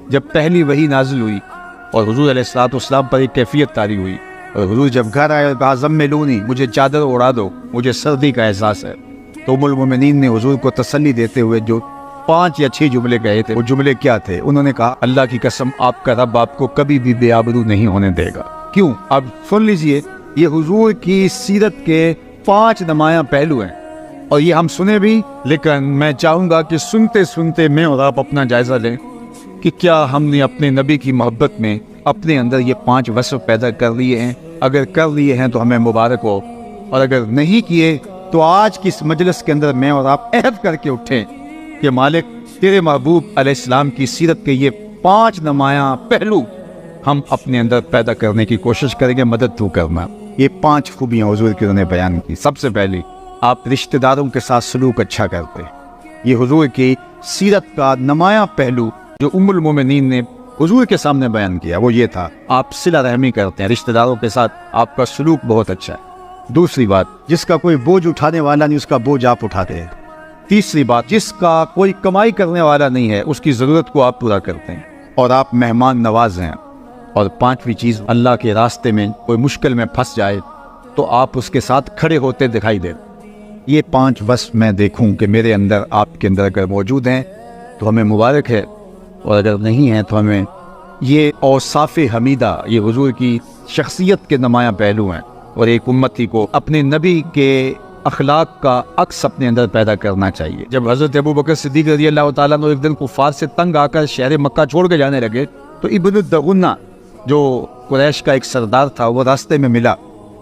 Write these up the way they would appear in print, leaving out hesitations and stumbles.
جب پہلی وحی نازل ہوئی اور حضور علیہ السلام پر ایک کیفیت طاری ہوئی، اور حضور جب گھر آئے اور کہا زملونی، مجھے چادر اڑا دو، مجھے سردی کا احساس ہے، تو ام المومنین نے حضور کو تسلی دیتے ہوئے جو 5 یا 6 جملے کہے تھے، وہ جملے کیا تھے؟ انہوں نے کہا اللہ کی قسم آپ کا رب آپ کو کبھی بھی بے آبرو نہیں ہونے دے گا۔ کیوں؟ اب سن لیجئے، یہ حضور کی سیرت کے 5 نمایاں پہلو ہیں، اور یہ ہم سنے بھی، لیکن میں چاہوں گا کہ سنتے سنتے میں اور آپ اپنا جائزہ لیں کہ کیا ہم نے اپنے نبی کی محبت میں اپنے اندر یہ 5 وصف پیدا کر لیے ہیں؟ اگر کر لیے ہیں تو ہمیں مبارک ہو، اور اگر نہیں کیے تو آج کی اس مجلس کے اندر میں اور آپ عہد کر کے اٹھیں کہ مالک تیرے محبوب علیہ السلام کی سیرت کے یہ 5 نمایاں پہلو ہم اپنے اندر پیدا کرنے کی کوشش کریں گے، مدد تو کرنا۔ یہ 5 خوبیاں حضور کی انہوں نے بیان کی۔ سب سے پہلی، آپ رشتہ داروں کے ساتھ سلوک اچھا کرتے ہیں۔ یہ حضور کی سیرت کا نمایاں پہلو جو ام المومنین نے حضور کے سامنے بیان کیا وہ یہ تھا، آپ صلہ رحمی کرتے ہیں، رشتہ داروں کے ساتھ آپ کا سلوک بہت اچھا ہے۔ دوسری بات، جس کا کوئی بوجھ اٹھانے والا نہیں اس کا بوجھ آپ اٹھاتے ہیں۔ تیسری بات، جس کا کوئی کمائی کرنے والا نہیں ہے اس کی ضرورت کو آپ پورا کرتے ہیں، اور آپ مہمان نواز ہیں۔ اور 5ویں چیز، اللہ کے راستے میں کوئی مشکل میں پھنس جائے تو آپ اس کے ساتھ کھڑے ہوتے دکھائی دیں۔ یہ 5 وصف میں دیکھوں کہ میرے اندر آپ کے اندر اگر موجود ہیں تو ہمیں مبارک ہے، اور اگر نہیں ہیں تو ہمیں یہ اوصاف حمیدہ، یہ حضور کی شخصیت کے نمایاں پہلو ہیں، اور ایک امتی کو اپنے نبی کے اخلاق کا عکس اپنے اندر پیدا کرنا چاہیے۔ جب حضرت ابوبکر صدیق رضی اللہ تعالیٰ عنہ ایک دن کفار سے تنگ آ کر شہر مکہ چھوڑ کے جانے لگے تو ابن الدغنہ جو قریش کا ایک سردار تھا وہ راستے میں ملا،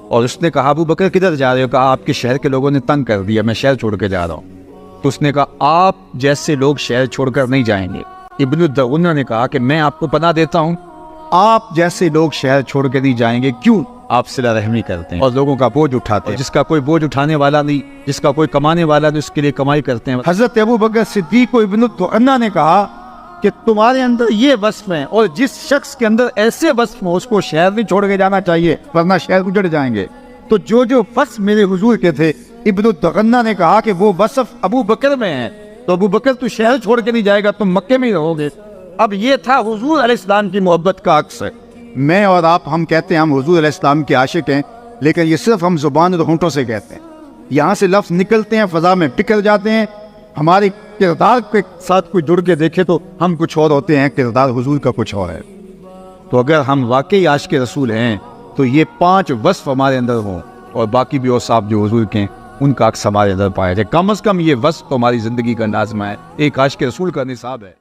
اور اس نے کہا ابوبکر کدھر جا رہے ہو؟ کہا آپ کے شہر کے لوگوں نے تنگ کر دیا، میں شہر چھوڑ کے جا رہا ہوں۔ تو اس نے کہا آپ جیسے لوگ شہر چھوڑ کر نہیں جائیں گے۔ ابن الدغنہ نے کہا کہ میں آپ کو پناہ دیتا ہوں، آپ جیسے لوگ شہر چھوڑ کے نہیں جائیں گے۔ کیوں؟ آپ صلہ رحمی کرتے ہیں اور لوگوں کا بوجھ اٹھاتے ہیں۔ جس کا کوئی بوجھ اٹھانے والا نہیں، جس کا کوئی کمانے والا نہیں، اس کے لیے کمائی کرتے ہیں۔ حضرت ابوبکر صدیق کو ابن الدغنہ نے کہا کہ تمہارے اندر یہ وصف ہیں، اور جس شخص کے اندر ایسے وصف ہوں اس کو شہر نہیں چھوڑ کے جانا چاہیے ورنہ شہر اجڑ جائیں گے۔ تو جو وصف میرے حضور کے تھے، ابن الدغنہ نے کہا کہ وہ وصف ابو بکر میں ہیں، تو ابو بکر تو شہر چھوڑ کے نہیں جائے گا، تم مکے میں ہی رہو گے۔ اب یہ تھا حضور علیہ السلام کی محبت کا عکس ہے۔ میں اور آپ ہم کہتے ہیں ہم حضور علیہ السلام کے عاشق ہیں، لیکن یہ صرف ہم زبان اور ہونٹوں سے کہتے ہیں۔ یہاں سے لفظ نکلتے ہیں، فضا میں بکھر جاتے ہیں، ہمارے کردار کے ساتھ کوئی جڑ کے دیکھے تو ہم کچھ اور ہوتے ہیں، کردار حضور کا کچھ اور ہے۔ تو اگر ہم واقعی عاشق رسول ہیں تو یہ 5 وصف ہمارے اندر ہوں، اور باقی بھی اوصاف جو حضور کے ہیں ان کا عکس ہمارے اندر پایا جائے۔ کم از کم یہ وصف تو ہماری زندگی کا لازمہ ہے، ایک عاشق رسول کا نصاب ہے۔